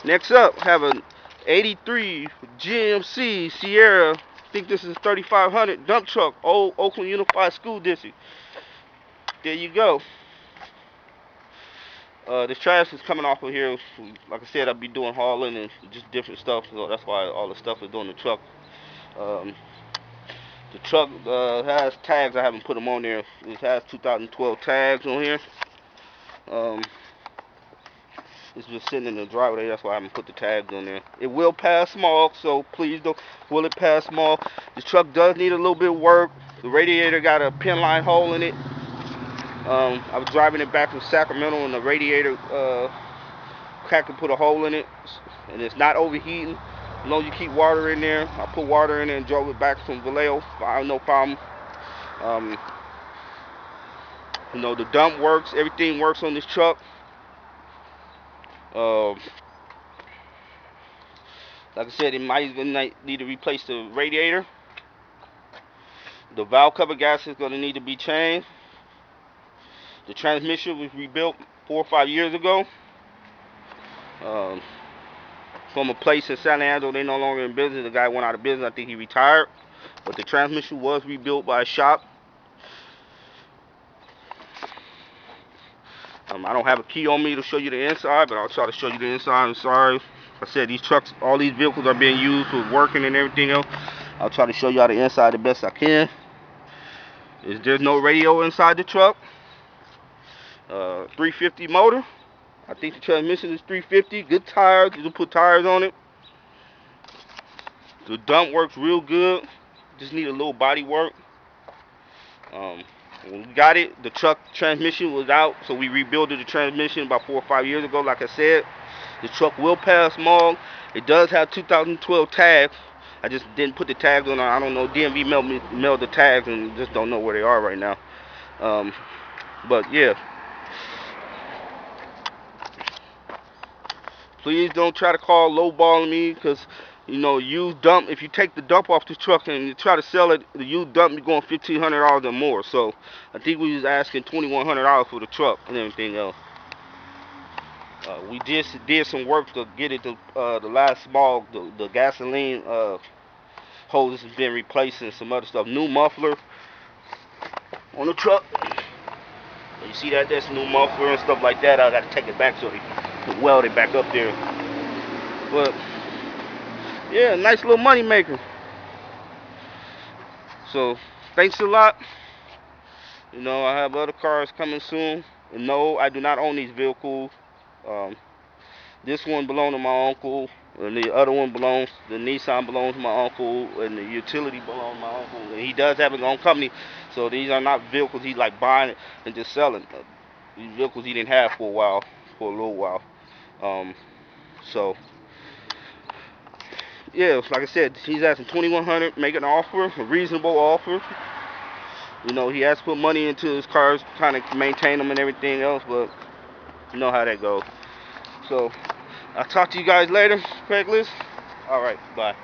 Next up, have an 83 GMC Sierra. I think this is 3500 dump truck, Old Oakland Unified School District. There you go. This trash is coming off of here. Like I said, I'll be doing hauling and just different stuff. So that's why all the stuff is doing the truck. Um, the truck has tags. I haven't put them on there. It has 2012 tags on here. Um, it's just sitting in the driveway. That's why I haven't put the tags on there. It will pass smog, so please don't. Will it pass smog? The truck does need a little bit of work. The radiator got a pin line hole in it. I was driving it back from Sacramento, and the radiator crack and put a hole in it, and it's not overheating. As long as you keep water in there. I put water in there and drove it back from Vallejo. I have no problem. Um, the dump works. Everything works on this truck. Like I said, it might even need to replace the radiator. The valve cover gasket is going to need to be changed. The transmission was rebuilt 4 or 5 years ago. From a place in San Angelo. They're no longer in business. The guy went out of business. I think he retired. But the transmission was rebuilt by a shop. I don't have a key on me to show you the inside, but I'll try to show you the inside. I'm sorry. Like I said, these trucks, all these vehicles are being used for working and everything else. I'll try to show you how the inside the best I can. There's no radio inside the truck. 350 motor. I think the transmission is 350. Good tires. You can put tires on it. The dump works real good. Just need a little body work. When we got it, the truck transmission was out, so we rebuilt the transmission about 4 or 5 years ago. Like I said, the truck will pass smog. It does have 2012 tags. I just didn't put the tags on. I don't know. DMV mailed the tags and just don't know where they are right now. But yeah, please don't try to call lowballing me, because used dump. If you take the dump off the truck and you try to sell it, the used dump, you're going $1,500 or more. So I think we was asking $2,100 for the truck and everything else. We just did some work to get it to the last smog. The gasoline hoses has been replaced and some other stuff. New muffler on the truck. You see that? That's new muffler and stuff like that. I got to take it back so they can weld it back up there. But yeah, nice little money maker. So thanks a lot. I have other cars coming soon. And no, I do not own these vehicles. This one belongs to my uncle, and the other one the Nissan belongs to my uncle, and the utility belongs to my uncle. And he does have his own company, so these are not vehicles he's like buying and just selling. These vehicles he didn't have for a little while. So yeah, like I said, he's asking $2,100, make an offer, a reasonable offer. He has to put money into his cars, kind of maintain them and everything else, but you know how that goes. So I'll talk to you guys later, Craigslist. All right, bye.